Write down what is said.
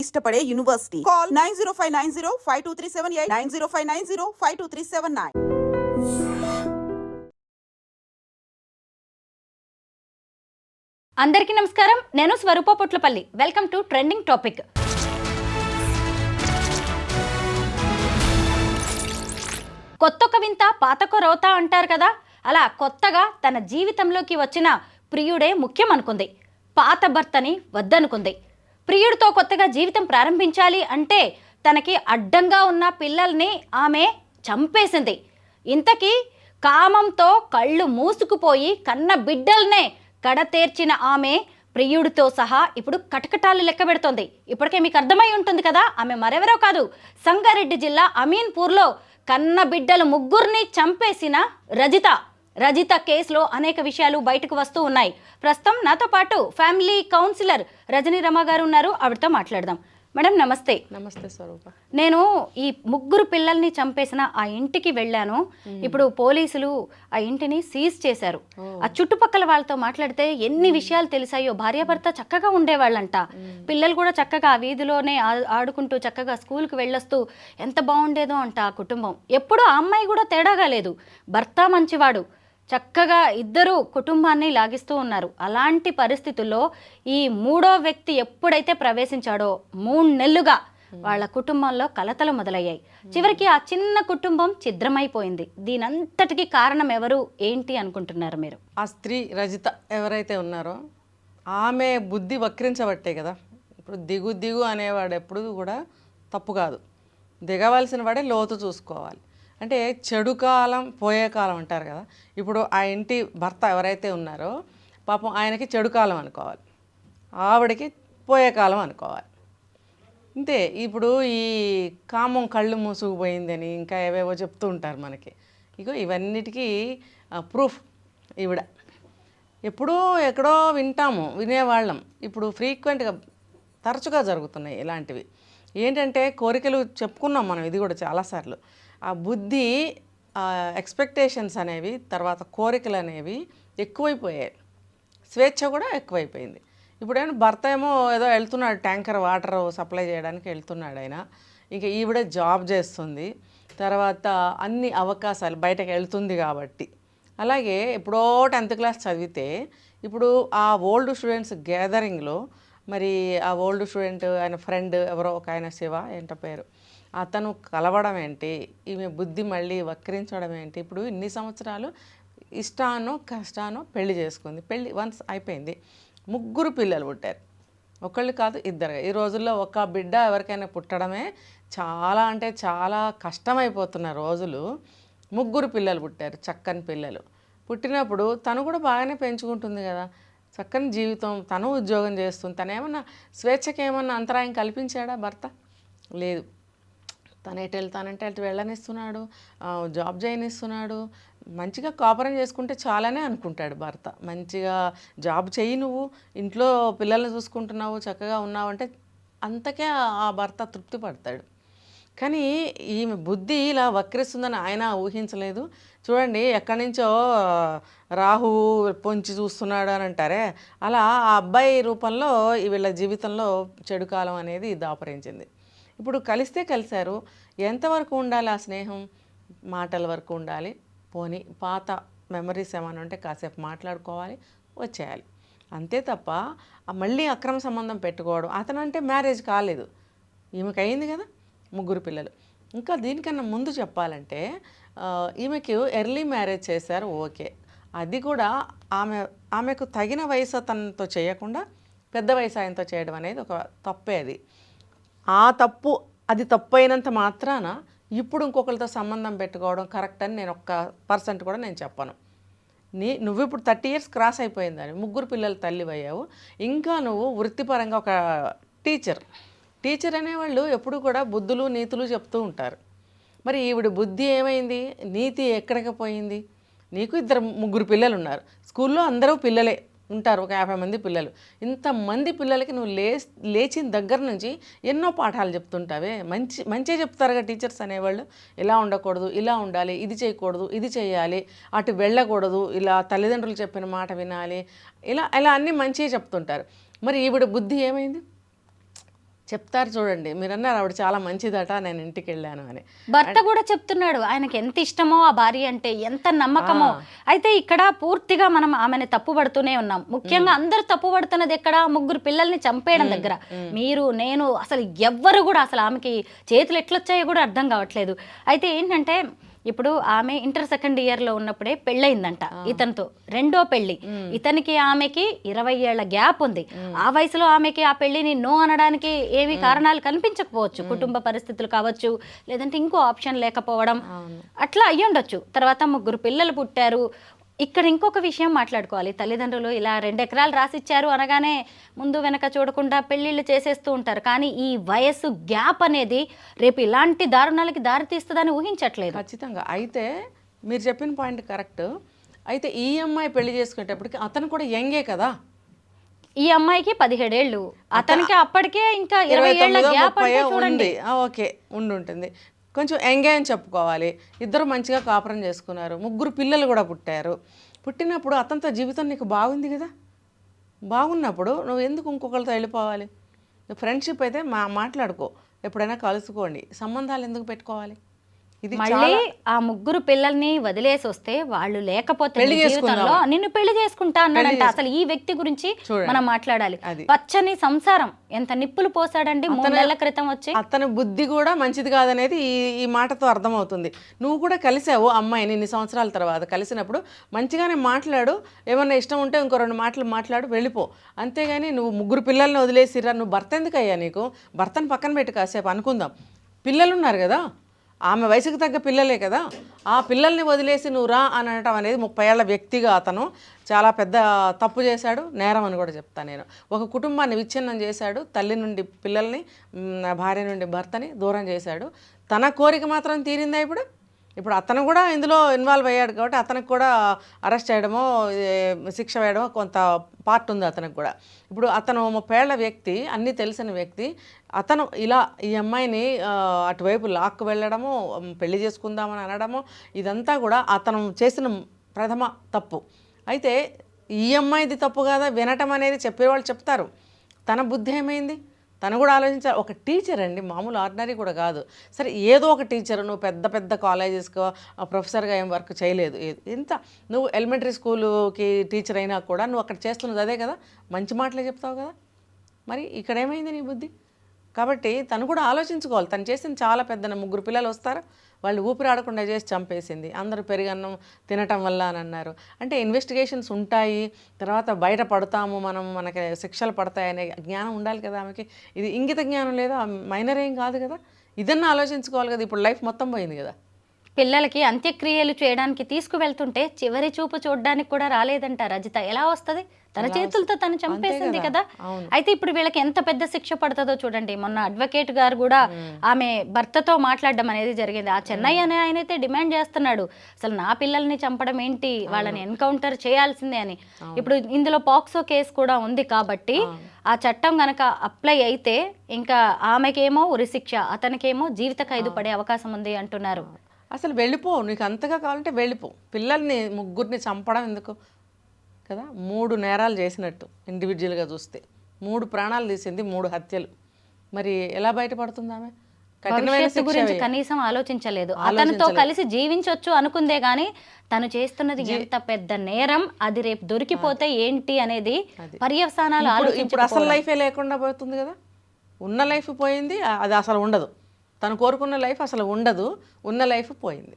ఇష్టపడే university. Call 9059052378 9059052379. అందరికీ నమస్కారం. నేను Swaroopa Potlapalli. Welcome to trending topic. కొత్తొక వింత పాతకొ రోత అంటారు కదా, అలా కొత్తగా తన జీవితంలోకి వచ్చిన ప్రియుడే ముఖ్యం అనుకుంది. పాత భర్తని వద్దనుకుంది. ప్రియుడితో కొత్తగా జీవితం ప్రారంభించాలి అంటే తనకి అడ్డంగా ఉన్న పిల్లల్ని ఆమె చంపేసింది. ఇంతకీ కామంతో కళ్ళు మూసుకుపోయి కన్న బిడ్డల్నే కడతేర్చిన ఆమె ప్రియుడితో సహా ఇప్పుడు కటకటాలు లెక్క పెడుతోంది. ఇప్పటికే మీకు అర్థమై ఉంటుంది కదా, ఆమె మరెవరో కాదు, సంగారెడ్డి జిల్లా అమీన్పూర్లో కన్న బిడ్డలు ముగ్గురిని చంపేసిన రజిత కేసులో అనేక విషయాలు బయటకు వస్తూ ఉన్నాయి. ప్రస్తుతం నాతో పాటు ఫ్యామిలీ కౌన్సిలర్ రజనీ రమ గారు ఉన్నారు. ఆవిడతో మాట్లాడదాం. మేడం నమస్తే. నమస్తే స్వరూప. నేను ఈ ముగ్గురు పిల్లల్ని చంపేసిన ఆ ఇంటికి వెళ్ళాను. ఇప్పుడు పోలీసులు ఆ ఇంటిని సీజ్ చేశారు. ఆ చుట్టుపక్కల వాళ్ళతో మాట్లాడితే ఎన్ని విషయాలు తెలిసాయో. భార్యాభర్త చక్కగా ఉండేవాళ్ళంట. పిల్లలు కూడా చక్కగా ఆ వీధిలోనే ఆడుకుంటూ చక్కగా స్కూల్కి వెళ్ళొస్తూ ఎంత బాగుండేదో అంట ఆ కుటుంబం. ఎప్పుడు ఆ అమ్మాయి కూడా తేడాగా లేదు. భర్త మంచివాడు, చక్కగా ఇద్దరు కుటుంబాన్ని లాగిస్తూ ఉన్నారు. అలాంటి పరిస్థితుల్లో ఈ మూడో వ్యక్తి ఎప్పుడైతే ప్రవేశించాడో 3 నెలలుగా వాళ్ళ కుటుంబంలో కలతలు మొదలయ్యాయి. చివరికి ఆ చిన్న కుటుంబం ఛిద్రమైపోయింది. దీనంతటికి కారణం ఎవరు, ఏంటి అనుకుంటున్నారు మీరు? ఆ స్త్రీ రజిత ఎవరైతే ఉన్నారో ఆమె బుద్ధి వక్రించబట్టే కదా. ఇప్పుడు దిగు అనేవాడు ఎప్పుడు కూడా తప్పు కాదు. దిగవలసిన వాడే లోతు చూసుకోవాలి. అంటే చెడు కాలం పోయే కాలం అంటారు కదా. ఇప్పుడు ఆ ఇంటి భర్త ఎవరైతే ఉన్నారో పాపం ఆయనకి చెడు కాలం అనుకోవాలి, ఆవిడకి పోయే కాలం అనుకోవాలి. అంతే. ఇప్పుడు ఈ కామం కళ్ళు మూసుకుపోయిందని ఇంకా ఏవేవో చెప్తూ ఉంటారు మనకి. ఇగో ఇవన్నిటికీ ప్రూఫ్ ఈవిడ. ఎప్పుడో ఎక్కడో వినేవాళ్ళం. ఇప్పుడు ఫ్రీక్వెంట్గా తరచుగా జరుగుతున్నాయి ఇలాంటివి. ఏంటంటే కోరికలు చెప్పుకున్నాం మనం, ఇది కూడా చాలాసార్లు. ఆ బుద్ధి, ఎక్స్పెక్టేషన్స్ అనేవి, తర్వాత కోరికలు అనేవి ఎక్కువైపోయాయి. స్వేచ్ఛ కూడా ఎక్కువైపోయింది. ఇప్పుడేమో భర్త ఏమో ఏదో వెళ్తున్నాడు, ట్యాంకర్ వాటర్ సప్లై చేయడానికి వెళ్తున్నాడు ఆయన. ఇంకా ఈవిడ జాబ్ చేస్తుంది, తర్వాత అన్ని అవకాశాలు బయటకు వెళ్తుంది కాబట్టి. అలాగే ఎప్పుడో 10th క్లాస్ చదివితే ఇప్పుడు ఆ ఓల్డ్ స్టూడెంట్స్ గ్యాదరింగ్లో మరి ఆ ఓల్డ్ స్టూడెంట్ ఆయన ఫ్రెండ్ ఎవరో ఒక ఆయన శివ ఏంటో పేరు, అతను కలవడం ఏంటి, ఈమె బుద్ధి మళ్ళీ వక్రించడం ఏంటి. ఇప్పుడు ఇన్ని సంవత్సరాలు ఇష్టానో కష్టానో పెళ్లి చేసుకుంది. పెళ్ళి వన్స్ అయిపోయింది. 3 పిల్లలు పుట్టారు. ఒకళ్ళు కాదు, ఇద్దరు. ఈ రోజుల్లో ఒక బిడ్డ ఎవరికైనా పుట్టడమే చాలా అంటే చాలా కష్టమైపోతున్న రోజులు. 3 పిల్లలు పుట్టారు, చక్కని పిల్లలు. పుట్టినప్పుడు తను కూడా బాగానే పెంచుకుంటుంది కదా, చక్కని జీవితం, తను ఉద్యోగం చేస్తుంది. తను ఏమన్నా స్వేచ్ఛకి ఏమన్నా అంతరాయం కల్పించాడా భర్త? లేదు. తను ఎటు వెళ్తానంటే అటు వెళ్ళనిస్తున్నాడు, జాబ్ చేయనిస్తున్నాడు. మంచిగా కాపురం చేసుకుంటే చాలానే అనుకుంటాడు భర్త. మంచిగా జాబ్ చెయ్యి, నువ్వు ఇంట్లో పిల్లల్ని చూసుకుంటున్నావు, చక్కగా ఉన్నావు అంటే అంతకే ఆ భర్త తృప్తి పడతాడు. కానీ ఈమె బుద్ధి ఇలా వక్రిస్తుందని ఆయన ఊహించలేదు. చూడండి, ఎక్కడి నుంచో రాహువు పొంచి చూస్తున్నాడు అని అంటారే, అలా ఆ అబ్బాయి రూపంలో వీళ్ళ జీవితంలో చెడు కాలం అనేది దాపరించింది. ఇప్పుడు కలిస్తే కలిశారు. ఎంతవరకు ఉండాలి ఆ స్నేహం? మాటల వరకు ఉండాలి. పోనీ పాత మెమరీస్ ఏమైనా ఉంటే కాసేపు మాట్లాడుకోవాలి, వచ్చేయాలి. అంతే తప్ప మళ్ళీ అక్రమ సంబంధం పెట్టుకోవడం. అతనంటే మ్యారేజ్ కాలేదు, ఈమెకి అయింది కదా, 3 పిల్లలు. ఇంకా దీనికన్నా ముందు చెప్పాలంటే ఈమెకి ఎర్లీ మ్యారేజ్ చేశారు, ఓకే. అది కూడా ఆమెకు తగిన వయసు అతనితో చేయకుండా పెద్ద వయసు ఆయనతో చేయడం అనేది ఒక తప్పే. అది తప్పు అయినంత మాత్రాన ఇప్పుడు ఇంకొకరితో సంబంధం పెట్టుకోవడం కరెక్ట్ అని నేను 1% కూడా నేను చెప్పను. నువ్వు ఇప్పుడు 30 years క్రాస్ అయిపోయిందని 3 పిల్లల తల్లివి అయ్యావు. ఇంకా నువ్వు వృత్తిపరంగా ఒక టీచర్ అనేవాళ్ళు ఎప్పుడు కూడా బుద్ధులు నీతులు చెప్తూ ఉంటారు. మరి ఈవిడ బుద్ధి ఏమైంది, నీతి ఎక్కడికి పోయింది? నీకు 3 పిల్లలు ఉన్నారు, స్కూల్లో అందరూ పిల్లలే ఉంటారు, ఒక 50 మంది పిల్లలు. ఇంతమంది పిల్లలకి నువ్వు లేచిన దగ్గర నుంచి ఎన్నో పాఠాలు చెప్తుంటావే. మంచిగా చెప్తారుగా టీచర్స్ అనేవాళ్ళు. ఇలా ఉండకూడదు, ఇలా ఉండాలి, ఇది చేయకూడదు, ఇది చేయాలి, అటు వెళ్ళకూడదు, ఇలా తల్లిదండ్రులు చెప్పిన మాట వినాలి, ఇలా అన్నీ మంచిగా చెప్తుంటారు. మరి ఈవిడ బుద్ధి ఏమైంది? చెప్తారు చూడండి, మీరు అన్నారు ఆవిడ చాలా మంచిదట, నేను ఇంటికి వెళ్ళాను అని. భర్త కూడా చెప్తున్నాడు ఆయనకి ఎంత ఇష్టమో ఆ భార్య అంటే, ఎంత నమ్మకమో. అయితే ఇక్కడ పూర్తిగా మనం ఆమెను తప్పుపడుతూనే ఉన్నాం. ముఖ్యంగా అందరూ తప్పుపడుతున్నది ఎక్కడ, ముగ్గురు పిల్లల్ని చంపేయడం దగ్గర. మీరు నేను అసలు ఎవ్వరు కూడా అసలు ఆమెకి చేతులు ఎట్లొచ్చాయో కూడా అర్థం కావట్లేదు. అయితే ఏంటంటే ఇప్పుడు ఆమె ఇంటర్ సెకండ్ ఇయర్లో ఉన్నప్పుడే పెళ్ళయిందంట ఇతనితో, రెండో పెళ్లి. ఇతనికి ఆమెకి 20 ఏళ్ల గ్యాప్ ఉంది. ఆ వయసులో ఆమెకి ఆ పెళ్లిని నో అనడానికి ఏమి కారణాలు కనిపించకపోవచ్చు, కుటుంబ పరిస్థితులు కావచ్చు, లేదంటే ఇంకో ఆప్షన్ లేకపోవడం, అట్లా అయ్యుండొచ్చు. తర్వాత ముగ్గురు పిల్లలు పుట్టారు. ఇక్కడ ఇంకొక విషయం మాట్లాడుకోవాలి. తల్లిదండ్రులు ఇలా 2 ఎకరాలు రాసిచ్చారు అనగానే ముందు వెనక చూడకుండా పెళ్ళిళ్ళు చేసేస్తూ ఉంటారు. కానీ ఈ వయస్సు గ్యాప్ అనేది రేపు ఇలాంటి దారుణాలకి దారితీస్తుందని ఊహించట్లేదు. ఖచ్చితంగా. అయితే మీరు చెప్పిన పాయింట్ కరెక్ట్. అయితే ఈ అమ్మాయి పెళ్లి చేసుకునేటప్పటికి అతను కూడా యంగే కదా. ఈ అమ్మాయికి 17 ఏళ్ళు, అతనికి అప్పటికే ఇంకా 20 ఏళ్ల గ్యాప్ అంటే చూడండి. ఓకే, ఉంటుంది. కొంచెం ఎంగే అని చెప్పుకోవాలి. ఇద్దరు మంచిగా కాపురం చేసుకున్నారు, ముగ్గురు పిల్లలు కూడా పుట్టారు. పుట్టినప్పుడు అతనితో జీవితం నీకు బాగుంది కదా. బాగున్నప్పుడు నువ్వు ఎందుకు ఇంకొకరితో వెళ్ళిపోవాలి? ఫ్రెండ్షిప్ అయితే మాట్లాడుకో, ఎప్పుడైనా కలుసుకోండి. సంబంధాలు ఎందుకు పెట్టుకోవాలి? ఇది మళ్ళీ ఆ ముగ్గురు పిల్లల్ని వదిలేసి వస్తే వాళ్ళు లేకపోతే నీ జీవితంలో నిన్ను పెళ్లి చేసుకుంటా అన్నాడంట. అసలు ఈ వ్యక్తి గురించి మనం మాట్లాడాలి. పచ్చని సంసారం ఎంత నిప్పులు పోసాడండి 3 నెలల క్రితం వచ్చి. అతని బుద్ధి కూడా మంచిది కాదనేది ఈ మాటతో అర్థమవుతుంది. నువ్వు కూడా కలిసావు అమ్మాయిని ఇన్ని సంవత్సరాల తర్వాత. కలిసినప్పుడు మంచిగానే మాట్లాడు, ఏమన్నా ఇష్టం ఉంటే ఇంకో 2 మాటలు మాట్లాడు, వెళ్ళిపో. అంతేగాని నువ్వు ముగ్గురు పిల్లల్ని వదిలేసిరా, నువ్వు భర్త ఎందుకయ్యా నీకు? భర్తను పక్కన పెట్టి కాసేపు అనుకుందాం. పిల్లలు ఉన్నారు కదా, ఆమె వయసుకు తగ్గ పిల్లలే కదా. ఆ పిల్లల్ని వదిలేసి నువ్వు రా అని అనటం అనేది 30 ఏళ్ల వ్యక్తిగా అతను చాలా పెద్ద తప్పు చేశాడు, నేరం అని కూడా చెప్తాను నేను. ఒక కుటుంబాన్ని విచ్ఛిన్నం చేశాడు, తల్లి నుండి పిల్లల్ని, భార్య నుండి భర్తని దూరం చేశాడు. తన కోరిక మాత్రం తీరిందా ఇప్పుడు అతను కూడా ఇందులో ఇన్వాల్వ్ అయ్యాడు కాబట్టి అతనికి కూడా అరెస్ట్ చేయడమో శిక్ష వేయడమో కొంత పార్ట్ ఉంది అతనికి కూడా. ఇప్పుడు అతను 30 ఏళ్ల వ్యక్తి, అన్నీ తెలిసిన వ్యక్తి, అతను ఇలా ఈ అమ్మాయిని అటువైపు లాక్కు వెళ్ళడము, పెళ్లి చేసుకుందామని అనడము, ఇదంతా కూడా అతను చేసిన ప్రథమ తప్పు. అయితే ఈ అమ్మాయిది తప్పు కాదా వినటం అనేది చెప్పేవాళ్ళు చెప్తారు. తన బుద్ధి ఏమైంది? తను కూడా ఆలోచించాలి. ఒక టీచర్ అండి, మామూలు ఆర్డినరీ కూడా కాదు. సరే ఏదో ఒక టీచర్, నువ్వు పెద్ద పెద్ద కాలేజెస్కో ప్రొఫెసర్గా ఏం వర్క్ చేయలేదు. ఇంత నువ్వు ఎలిమెంటరీ స్కూలుకి టీచర్ అయినా కూడా నువ్వు అక్కడ చేస్తున్నది అదే కదా, మంచి మాటలే చెప్తావు కదా. మరి ఇక్కడ ఏమైంది నీ బుద్ధి? కాబట్టి తను కూడా ఆలోచించుకోవాలి. తను చేసింది చాలా పెద్ద. ముగ్గురు పిల్లలు వస్తారు, వాళ్ళు ఊపిరాడకుండా చేసి చంపేసింది. అందరూ పెరుగన్నం తినటం వల్ల అని అన్నారు. అంటే ఇన్వెస్టిగేషన్స్ ఉంటాయి, తర్వాత బయట పడతాము మనం, మనకి శిక్షలు పడతాయనే జ్ఞానం ఉండాలి కదా ఆమెకి. ఇది ఇంగిత జ్ఞానం లేదా, మైనర్ ఏం కాదు కదా. ఇదన్నా ఆలోచించుకోవాలి కదా. ఇప్పుడు లైఫ్ మొత్తం పోయింది కదా. పిల్లలకి అంత్యక్రియలు చేయడానికి తీసుకువెళ్తుంటే చివరి చూపు చూడడానికి కూడా రాలేదంట రజిత. ఎలా వస్తుంది? తన చేతులతో తను చంపేసింది కదా. అయితే ఇప్పుడు వీళ్ళకి ఎంత పెద్ద శిక్ష పడుతుందో చూడండి. మొన్న అడ్వకేట్ గారు కూడా ఆమె భర్తతో మాట్లాడడం అనేది జరిగింది. ఆ చెన్నై అనే ఆయన అయితే డిమాండ్ చేస్తున్నాడు, అసలు నా పిల్లల్ని చంపడం ఏంటి, వాళ్ళని ఎన్కౌంటర్ చేయాల్సిందే అని. ఇప్పుడు ఇందులో పాక్సో కేసు కూడా ఉంది కాబట్టి ఆ చట్టం గనక అప్లై అయితే ఇంకా ఆమెకేమో ఉరిశిక్ష, అతనికేమో జీవిత ఖైదు పడే అవకాశం ఉంది అంటున్నారు. అసలు వెళ్ళిపో, నీకు అంతగా కావాలంటే వెళ్ళిపో. పిల్లల్ని ముగ్గురిని చంపడం ఎందుకు కదా. 3 నేరాలు చేసినట్టు ఇండివిజువల్గా చూస్తే, 3 ప్రాణాలు తీసింది, 3 హత్యలు. మరి ఎలా బయటపడుతుంది ఆమె? భవిష్యత్తు గురించి కనీసం ఆలోచించలేదు. అతనితో కలిసి జీవించవచ్చు అనుకుందే గానీ తను చేస్తున్నది ఎంత పెద్ద నేరం, అది రేపు దొరికిపోతే ఏంటి అనేది పర్యవసానాలు ఇప్పుడు అసలు లైఫే లేకుండా పోతుంది కదా. ఉన్న లైఫ్ పోయింది, అది అసలు ఉండదు. తను కోరుకున్న లైఫ్ అసలు ఉండదు, ఉన్న లైఫ్ పోయింది.